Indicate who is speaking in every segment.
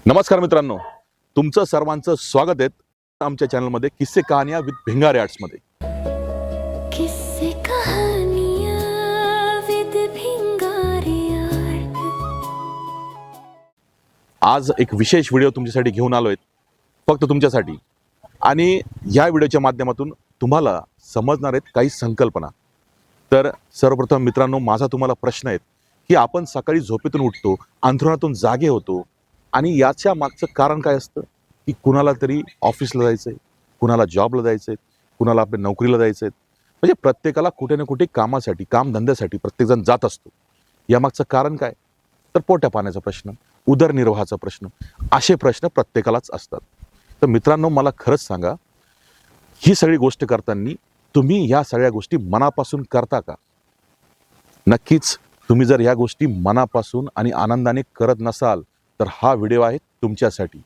Speaker 1: नमस्कार मित्रांनो, तुमचं सर्वांचं स्वागत आहे आमच्या चॅनलमध्ये किस्से कहानियां विथ भिंगारे आर्ट्समध्ये।
Speaker 2: किस्से कहानियां विद भिंगारे आर्ट।
Speaker 1: आज एक विशेष व्हिडिओ तुमच्यासाठी घेऊन आलोय, फक्त तुमच्यासाठी। आणि या व्हिडिओच्या माध्यमातून तुम्हाला समजणार आहेत काही संकल्पना। तर सर्वप्रथम मित्रांनो, माझा तुम्हाला प्रश्न आहे की आपण सकाळी झोपेतून उठतो, अंथरुणातून जागे होतो आणि याच्या मागचं कारण काय असतं की कुणाला तरी ऑफिसला जायचंय, कुणाला जॉबला जायचंय, कुणाला आपल्या नोकरीला जायचंय। म्हणजे प्रत्येकाला कुठे ना कुठे कामासाठी, कामधंद्यासाठी प्रत्येकजण जात असतो। यामागचं कारण काय? तर पोट्या पाण्याचा प्रश्न, उदरनिर्वाहाचा प्रश्न, असे प्रश्न प्रत्येकालाच असतात। तर मित्रांनो, मला खरंच सांगा, ही सगळी गोष्ट करताना तुम्ही या सगळ्या गोष्टी मनापासून करता का? नक्कीच तुम्ही जर या गोष्टी मनापासून आणि आनंदाने करत नसाल तर हा व्हिडिओ आहे तुमच्यासाठी।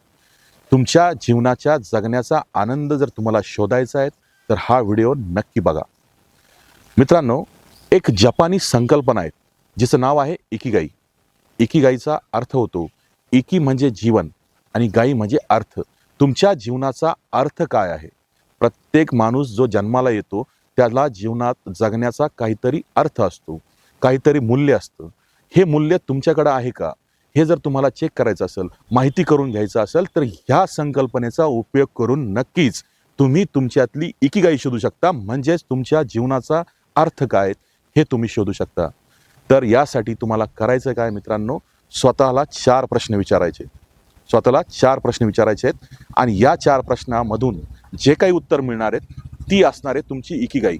Speaker 1: तुमच्या जीवनाच्या जगण्याचा आनंद जर तुम्हाला शोधायचा आहे तर हा व्हिडिओ नक्की बघा। मित्रांनो, एक जपानी संकल्पना आहे जिचं नाव आहे इकिगाई। इकिगाईचा अर्थ होतो इकी म्हणजे जीवन आणि गाई म्हणजे अर्थ। तुमच्या जीवनाचा अर्थ काय आहे? प्रत्येक माणूस जो जन्माला येतो त्याला जीवनात जगण्याचा काहीतरी अर्थ असतो, काहीतरी मूल्य असतं। हे मूल्य तुमच्याकडे आहे का? हे जर तुम्हाला चेक करायचं असेल, माहिती करून घ्यायचं असेल तर ह्या संकल्पनेचा उपयोग करून नक्कीच तुम्ही तुमच्यातली इकिगाई शोधू शकता। म्हणजेच तुमच्या जीवनाचा अर्थ काय हे तुम्ही शोधू शकता। तर यासाठी तुम्हाला करायचं काय मित्रांनो? स्वतःला 4 प्रश्न विचारायचे। स्वतःला 4 प्रश्न विचारायचे आहेत आणि या 4 प्रश्नामधून जे काही उत्तर मिळणार आहेत ती असणार आहे तुमची इकिगाई।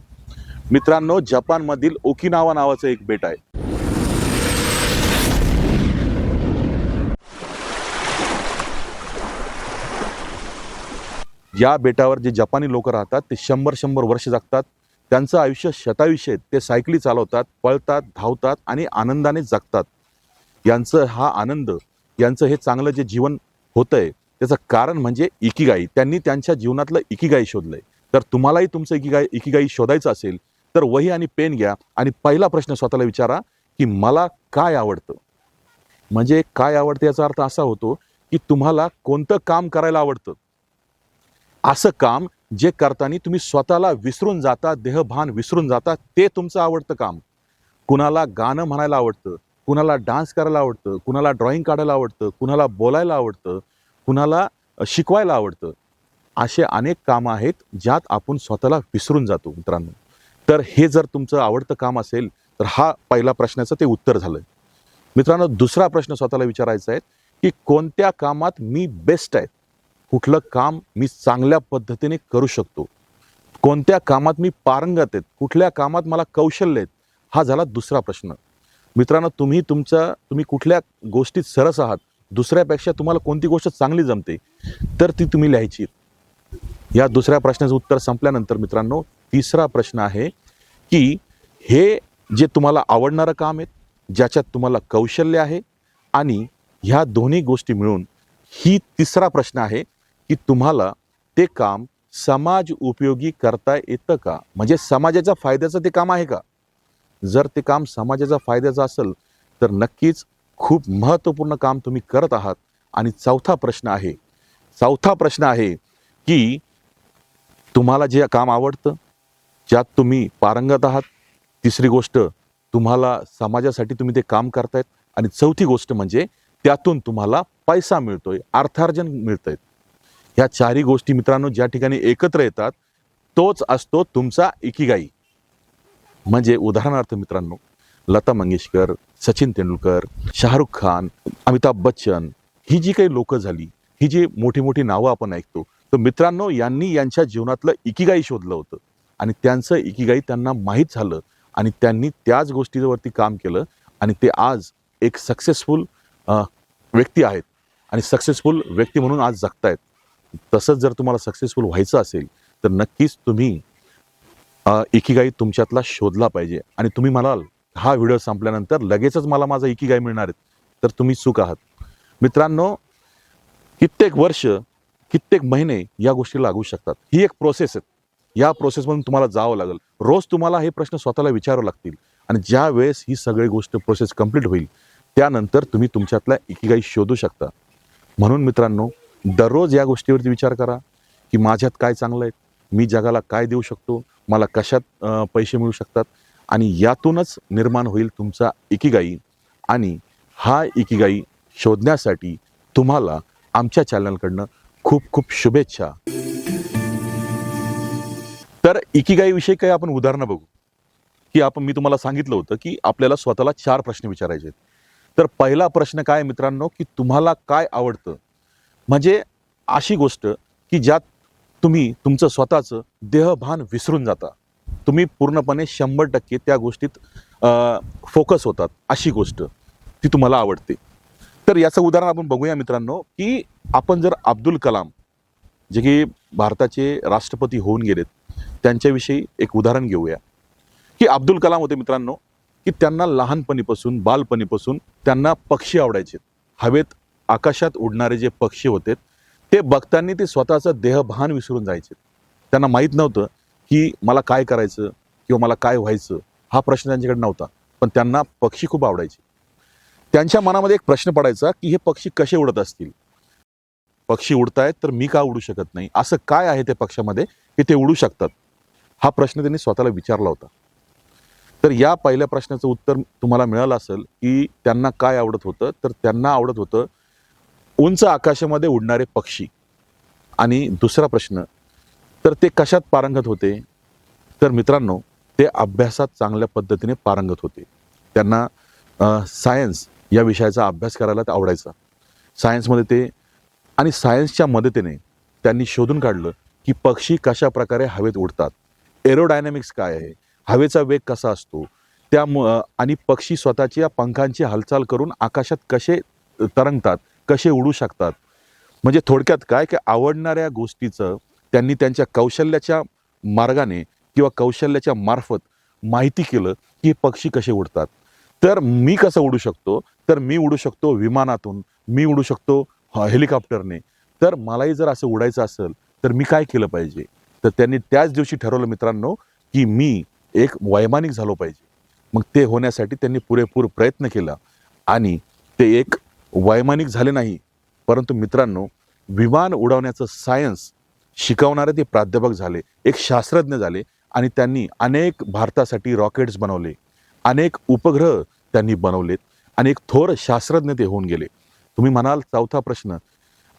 Speaker 1: मित्रांनो, जपानमधील ओकिनावा नावाचं एक बेट आहे। या बेटावर जे जपानी लोक राहतात ते 100 वर्ष जगतात। त्यांचं आयुष्य शतायुष्य आहे। ते सायकली चालवतात, पळतात, धावतात आणि आनंदाने जगतात। यांचं हा आनंद, यांचं हे चांगलं जे जीवन होतंय त्याचं कारण म्हणजे इकिगाई। त्यांनी त्यांच्या जीवनातलं इकिगाई शोधलंय। तर तुम्हालाही तुमचं इकिगाई शोधायचं असेल तर वही आणि पेन घ्या आणि पहिला प्रश्न स्वतःला विचारा की मला काय आवडतं? म्हणजे काय आवडतं याचा अर्थ असा होतो की तुम्हाला कोणतं काम करायला आवडतं। असं काम जे करताना तुम्ही स्वतःला विसरून जाता, देहभान विसरून जाता, ते तुमचं आवडतं काम। कुणाला गाणं म्हणायला आवडतं, कुणाला डान्स करायला आवडतं, कुणाला ड्रॉइंग काढायला आवडतं, कुणाला बोलायला आवडतं, कुणाला शिकवायला आवडतं। असे अनेक कामं आहेत ज्यात आपण स्वतःला विसरून जातो मित्रांनो। तर हे जर तुमचं आवडतं काम असेल तर हा पहिला प्रश्नाचं ते उत्तर झालं। मित्रांनो, दुसरा प्रश्न स्वतःला विचारायचा आहे की कोणत्या कामात मी बेस्ट आहे? कुठलं काम मी चांगल्या पद्धतीने करू शकतो? कोणत्या कामात मी पारंगत आहे? कुठल्या कामात मला कौशल्य आहेत? हा झाला दुसरा प्रश्न। मित्रांनो, तुम्ही कुठल्या गोष्टीत सरस आहात, दुसऱ्यापेक्षा तुम्हाला कोणती गोष्ट चांगली जमते तर ती तुम्ही लिहायची। या दुसऱ्या प्रश्नाचं उत्तर संपल्यानंतर मित्रांनो, तिसरा प्रश्न आहे की हे जे तुम्हाला आवडणारं काम आहे, ज्याच्यात तुम्हाला कौशल्य आहे, आणि ह्या दोन्ही गोष्टी मिळून ही तिसरा प्रश्न आहे की तुम्हाला ते काम समाज उपयोगी करता येतं का? म्हणजे समाजाच्या फायद्याचं ते काम आहे का? जर ते काम समाजाच्या फायद्याचं असेल तर नक्कीच खूप महत्त्वपूर्ण काम तुम्ही करत आहात। आणि चौथा प्रश्न आहे की तुम्हाला जे काम आवडतं, ज्यात तुम्ही पारंगत आहात, तिसरी गोष्ट तुम्हाला समाजासाठी तुम्ही ते काम करतायत, आणि चौथी गोष्ट म्हणजे त्यातून तुम्हाला पैसा मिळतोय, अर्थार्जन मिळतंय। ह्या चारही गोष्टी मित्रांनो ज्या ठिकाणी एकत्र येतात तोच असतो तुमचा इकिगाई। म्हणजे उदाहरणार्थ मित्रांनो, लता मंगेशकर, सचिन तेंडुलकर, शाहरुख खान, अमिताभ बच्चन, ही जी काही लोक झाली, ही जी मोठी मोठी नावं आपण ऐकतो, तर मित्रांनो यांनी यांच्या जीवनातलं इकिगाई शोधलं होतं आणि त्यांचं इकिगाई त्यांना माहीत झालं आणि त्यांनी त्याच गोष्टीवरती काम केलं आणि ते आज एक सक्सेसफुल व्यक्ती आहेत आणि सक्सेसफुल व्यक्ती म्हणून आज जगतायत। तसंच जर तुम्हाला सक्सेसफुल व्हायचं असेल तर नक्कीच तुम्ही इकिगाई तुमच्यातला शोधला पाहिजे। आणि तुम्ही म्हणाल हा व्हिडिओ संपल्यानंतर लगेचच मला माझा इकिगाई मिळणार आहे, तर तुम्ही चूक आहात मित्रांनो। कित्येक वर्ष, कित्येक महिने या गोष्टी लागू शकतात। ही एक प्रोसेस आहे। या प्रोसेसमधून तुम्हाला जावं लागेल। रोज तुम्हाला हे प्रश्न स्वतःला विचारावे लागतील आणि ज्या वेळेस ही सगळी गोष्ट प्रोसेस कंप्लीट होईल त्यानंतर तुम्ही तुमच्यातला इकिगाई शोधू शकता। म्हणून मित्रांनो, दररोज या गोष्टीवरती विचार करा की माझ्यात काय चांगलं आहे, मी जगाला काय देऊ शकतो, मला कशात पैसे मिळू शकतात, आणि यातूनच निर्माण होईल तुमचा इकिगाई. आणि हा इकिगाई शोधण्यासाठी तुम्हाला आमच्या चॅनलकडनं खूप खूप शुभेच्छा. तर इकिगाई विषयी काही आपण उदाहरणं बघू. की मी तुम्हाला सांगितलं होतं की आपल्याला स्वतःला 4 प्रश्न विचारायचे आहेत. तर पहिला प्रश्न काय आहे मित्रांनो, की तुम्हाला काय आवडतं? म्हणजे अशी गोष्ट की ज्यात तुम्ही तुमचं स्वतःचं देहभान विसरून जाता. तुम्ही पूर्णपणे 100% त्या गोष्टीत फोकस होतात. अशी गोष्ट ती तुम्हाला आवडते. तर याचं उदाहरण आपण बघूया मित्रांनो, की आपण जर अब्दुल कलाम, जे की भारताचे राष्ट्रपती होऊन गेलेत, त्यांच्याविषयी एक उदाहरण घेऊया. की अब्दुल कलाम होते मित्रांनो, की त्यांना लहानपणीपासून, बालपणीपासून त्यांना पक्षी आवडायचे. हवेत, आकाशात उडणारे जे पक्षी होते, ते बघताना ते स्वतःचं देहभान विसरून जायचे. त्यांना माहीत नव्हतं की मला काय करायचं किंवा मला काय व्हायचं, हा प्रश्न त्यांच्याकडे नव्हता. पण त्यांना पक्षी खूप आवडायचे. त्यांच्या मनामध्ये एक प्रश्न पडायचा की हे पक्षी कसे उडत असतील? पक्षी उडतायत तर मी का उडू शकत नाही? असं काय आहे त्या पक्षामध्ये की ते उडू शकतात? हा प्रश्न त्यांनी स्वतःला विचारला होता. तर या पहिल्या प्रश्नाचं उत्तर तुम्हाला मिळालं असेल की त्यांना काय आवडत होतं. तर त्यांना आवडत होतं उंच आकाशामध्ये उडणारे पक्षी. आणि दुसरा प्रश्न, तर ते कशात पारंगत होते? तर मित्रांनो, ते अभ्यासात चांगल्या पद्धतीने पारंगत होते. त्यांना सायन्स या विषयाचा अभ्यास करायला आवडायचा. सायन्समध्ये ते, आणि सायन्सच्या मदतीने त्यांनी शोधून काढलं की पक्षी कशा प्रकारे हवेत उडतात, एरोडायनॅमिक्स काय आहे, हवेचा वेग कसा असतो, आणि पक्षी स्वतःच्या पंखांची हालचाल करून आकाशात कसे तरंगतात, कसे उडू शकतात. म्हणजे थोडक्यात काय, की आवडणाऱ्या गोष्टीचं त्यांनी त्यांच्या कौशल्याच्या मार्गाने किंवा कौशल्याच्या मार्फत माहिती केलं की हे पक्षी कसे उडतात. तर मी कसं उडू शकतो? तर मी उडू शकतो विमानातून, मी उडू शकतो हेलिकॉप्टरने. तर मलाही जर असं उडायचं असेल तर मी काय केलं पाहिजे? तर त्यांनी त्याच दिवशी ठरवलं मित्रांनो की मी एक वैमानिक झालो पाहिजे. मग ते होण्यासाठी त्यांनी पुरेपूर प्रयत्न केला आणि ते एक वैमानिक झाले नाही, परंतु मित्रांनो, विमान उडवण्याचं सायन्स शिकवणारे ते प्राध्यापक झाले, एक शास्त्रज्ञ झाले. आणि त्यांनी अनेक भारतासाठी रॉकेट्स बनवले, अनेक उपग्रह त्यांनी बनवलेत, आणि एक थोर शास्त्रज्ञ ते होऊन गेले. तुम्ही म्हणाल चौथा प्रश्न,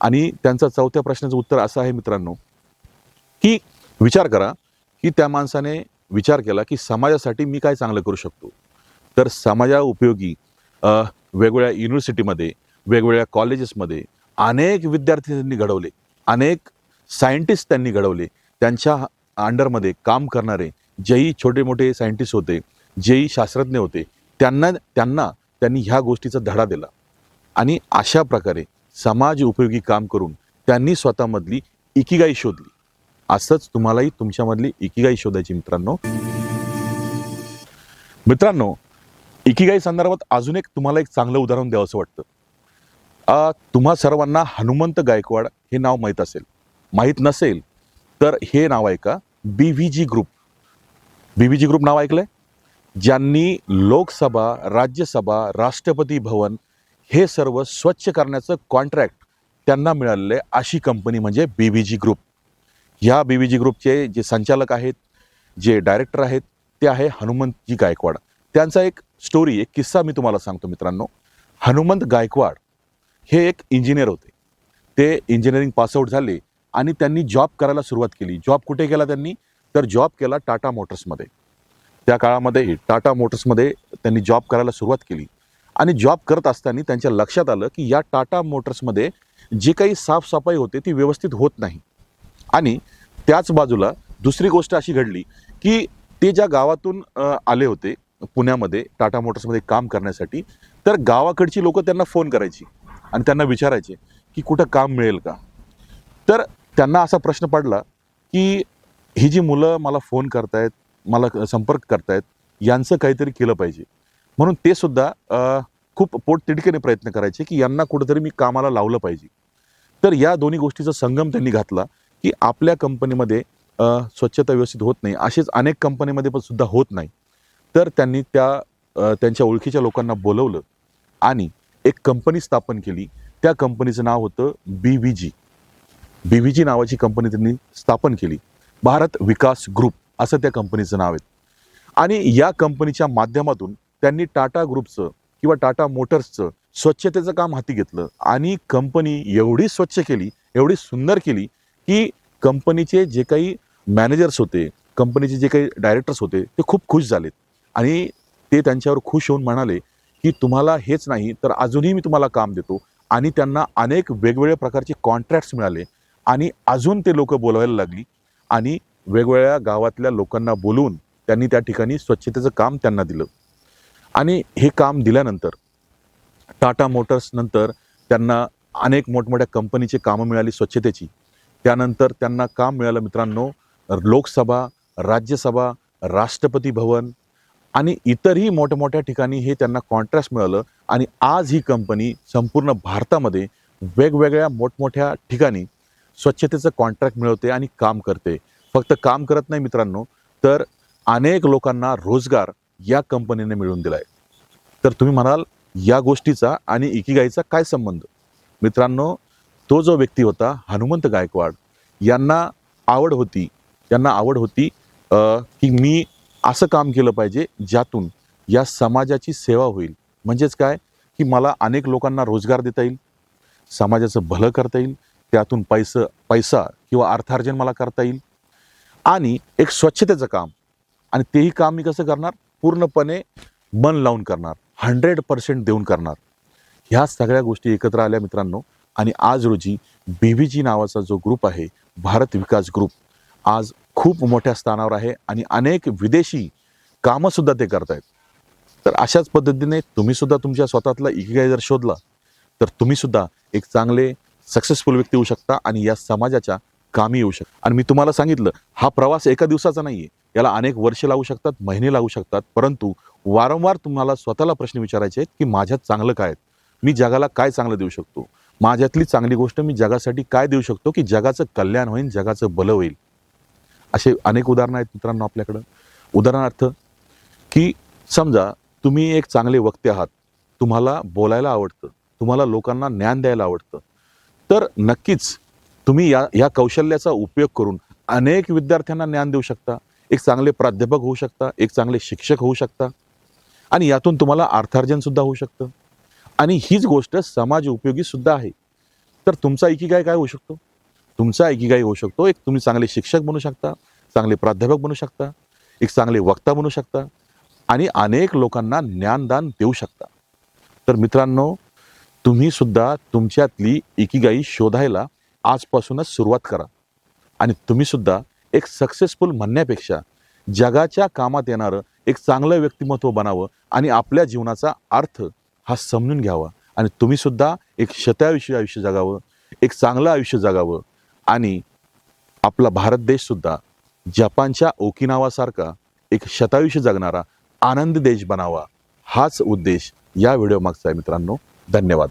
Speaker 1: आणि त्यांचा चौथ्या प्रश्नाचं उत्तर असं आहे मित्रांनो, की विचार करा की त्या माणसाने विचार केला की समाजासाठी मी काय चांगलं करू शकतो. तर समाजा उपयोगी वेगवेगळ्या युनिव्हर्सिटीमध्ये, वेगवेगळ्या कॉलेजेसमध्ये अनेक विद्यार्थी त्यांनी घडवले, अनेक सायंटिस्ट त्यांनी घडवले. त्यांच्या अंडरमध्ये काम करणारे जेही छोटे मोठे सायंटिस्ट होते, जेही शास्त्रज्ञ होते, त्यांना त्यांनी ह्या गोष्टीचा धडा दिला. आणि अशा प्रकारे समाज उपयोगी काम करून त्यांनी स्वतःमधली इकिगाई शोधली. असंच तुम्हालाही तुमच्यामधली इकिगाई शोधायची मित्रांनो. मित्रांनो, इकिगाई संदर्भात अजून एक तुम्हाला एक चांगलं उदाहरण द्यावंसं वाटतं. तुम्हा सर्वांना हनुमंत गायकवाड हे नाव माहीत असेल. माहीत नसेल तर हे नाव ऐका, BVG ग्रुप. BVG ग्रुप नाव ऐकलंय? ज्यांनी लोकसभा, राज्यसभा, राष्ट्रपती भवन हे सर्व स्वच्छ करण्याचं कॉन्ट्रॅक्ट त्यांना मिळालेलं आहे, अशी कंपनी म्हणजे BVG ग्रुप. ह्या BVG ग्रुपचे जे संचालक आहेत, जे डायरेक्टर आहेत, ते आहे हनुमंतजी गायकवाड. त्यांचा एक स्टोरी, एक किस्सा मी तुम्हाला सांगतो मित्रांनो. हनुमंत गायकवाड हे एक इंजिनियर होते. ते इंजिनिअरिंग पासआउट झाले आणि त्यांनी जॉब करायला सुरुवात केली. जॉब कुठे केला त्यांनी? तर जॉब केला टाटा मोटर्समध्ये. त्या काळामध्ये टाटा मोटर्समध्ये त्यांनी जॉब करायला सुरुवात केली. आणि जॉब करत असताना त्यांच्या लक्षात आलं की या टाटा मोटर्समध्ये जी काही साफसफाई होते ती व्यवस्थित होत नाही. आणि त्याच बाजूला दुसरी गोष्ट अशी घडली की ते ज्या गावातून आले होते पुण्यामध्ये टाटा मोटर्समध्ये काम करण्यासाठी, तर गावाकडची लोक त्यांना फोन करायची आणि त्यांना विचारायचे की कुठं काम मिळेल का. तर त्यांना असा प्रश्न पडला की ही जी मुलं मला फोन करतायत, मला संपर्क करतायत, यांचं काहीतरी केलं पाहिजे. म्हणून ते सुद्धा खूप पोटतिडकीने प्रयत्न करायचे की यांना कुठंतरी मी कामाला लावलं पाहिजे. तर या दोन्ही गोष्टीचा संगम त्यांनी घातला की आपल्या कंपनीमध्ये स्वच्छता व्यवस्थित होत नाही, असेच अनेक कंपनीमध्ये पण सुद्धा होत नाही. तर त्यांनी त्यांच्या ओळखीच्या लोकांना बोलवलं आणि एक कंपनी स्थापन केली. त्या कंपनीचं नाव होतं BVG. BVG नावाची कंपनी त्यांनी स्थापन केली. भारत विकास ग्रुप असं त्या कंपनीचं नाव आहे. आणि या कंपनीच्या माध्यमातून त्यांनी टाटा ग्रुपचं किंवा टाटा मोटर्सचं स्वच्छतेचं काम हाती घेतलं आणि कंपनी एवढी स्वच्छ केली, एवढी सुंदर केली की कंपनीचे जे काही मॅनेजर्स होते, कंपनीचे जे काही डायरेक्टर्स होते ते खूप खुश झालेत. आणि ते त्यांच्यावर खुश होऊन म्हणाले की तुम्हाला हेच नाही तर अजूनही मी तुम्हाला काम देतो. आणि त्यांना अनेक वेगवेगळ्या प्रकारचे कॉन्ट्रॅक्ट्स मिळाले आणि अजून ते लोक बोलवायला लागली आणि वेगवेगळ्या गावातल्या लोकांना बोलवून त्यांनी त्या ठिकाणी स्वच्छतेचं काम त्यांना दिलं. आणि हे काम दिल्यानंतर टाटा मोटर्स नंतर त्यांना अनेक मोठमोठ्या कंपनीचे कामं मिळाली स्वच्छतेची. त्यानंतर त्यांना काम मिळालं मित्रांनो लोकसभा, राज्यसभा, राष्ट्रपती भवन आणि इतरही मोठ्या ठिकाणी हे त्यांना कॉन्ट्रॅक्ट मिळालं. आणि आज ही कंपनी संपूर्ण भारतामध्ये वेगवेगळ्या मोठमोठ्या ठिकाणी स्वच्छतेचं कॉन्ट्रॅक्ट मिळवते आणि काम करते. फक्त काम करत नाही मित्रांनो, तर अनेक लोकांना रोजगार या कंपनीने मिळवून दिलाय. तर तुम्ही म्हणाल या गोष्टीचा आणि इकिगाईचा काय संबंध? मित्रांनो, तो जो व्यक्ती होता हनुमंत गायकवाड, यांना आवड होती की मी असं काम केलं पाहिजे ज्यातून या समाजाची सेवा होईल. म्हणजेच काय की मला अनेक लोकांना रोजगार देता येईल, समाजाचं भलं करता येईल, त्यातून पैसा किंवा अर्थार्जन मला करता येईल आणि एक स्वच्छतेचं काम. आणि तेही काम मी कसं करणार? पूर्णपणे मन लावून करणार, 100% देऊन करणार. ह्या सगळ्या गोष्टी एकत्र आल्या मित्रांनो. आणि आज रोजी BVG नावाचा जो ग्रुप आहे, भारत विकास ग्रुप, आज खूप मोठ्या स्थानावर आहे आणि अनेक विदेशी कामंसुद्धा ते करत आहेत. तर अशाच पद्धतीने तुम्हीसुद्धा तुमच्या स्वतःतला इकिगाई जर शोधला तर तुम्हीसुद्धा एक चांगले सक्सेसफुल व्यक्ती होऊ शकता आणि या समाजाच्या कामी येऊ शकता. आणि मी तुम्हाला सांगितलं हा प्रवास एका दिवसाचा नाही आहे, याला अनेक वर्षे लागू शकतात, महिने लागू शकतात. परंतु वारंवार तुम्हाला स्वतःला प्रश्न विचारायचे आहेत की माझ्यात चांगलं काय आहे, मी जगाला काय चांगलं देऊ शकतो, माझ्यातली चांगली गोष्ट मी जगासाठी काय देऊ शकतो की जगाचं कल्याण होईल, जगाचं भलं होईल. असे अनेक उदाहरणं आहेत मित्रांनो आपल्याकडं. उदाहरणार्थ की समजा तुम्ही एक चांगले वक्ते आहात, तुम्हाला बोलायला आवडतं, तुम्हाला लोकांना ज्ञान द्यायला आवडतं, तर नक्कीच तुम्ही या कौशल्याचा उपयोग करून अनेक विद्यार्थ्यांना ज्ञान देऊ शकता, एक चांगले प्राध्यापक होऊ शकता, एक चांगले शिक्षक होऊ शकता आणि यातून तुम्हाला अर्थार्जनसुद्धा होऊ शकतं. आणि हीच गोष्ट समाज उपयोगी सुद्धा आहे. तर तुमचा इकिगाई काय होऊ शकतो? तुमचा इकिगाई होऊ शकतो एक तुम्ही चांगले शिक्षक बनू शकता, चांगले प्राध्यापक बनू शकता, एक चांगले वक्ता बनू शकता आणि अनेक लोकांना ज्ञानदान देऊ शकता. तर मित्रांनो, तुम्ही सुद्धा तुमच्यातली इकिगाई शोधायला आजपासूनच सुरुवात करा आणि तुम्ही सुद्धा एक सक्सेसफुल म्हणण्यापेक्षा जगाच्या कामात येणारं एक चांगलं व्यक्तिमत्व बनावं आणि आपल्या जीवनाचा अर्थ हा समजून घ्यावा. आणि तुम्ही सुद्धा एक शतायुषी आयुष्य जगावं, एक चांगलं आयुष्य जगावं आणि आपला भारत देश सुद्धा जपानच्या ओकिनावासारखा एक शतायुष्य जगणारा आनंदी देश बनावा. हाच उद्देश या व्हिडिओ मागचा आहे मित्रांनो. धन्यवाद.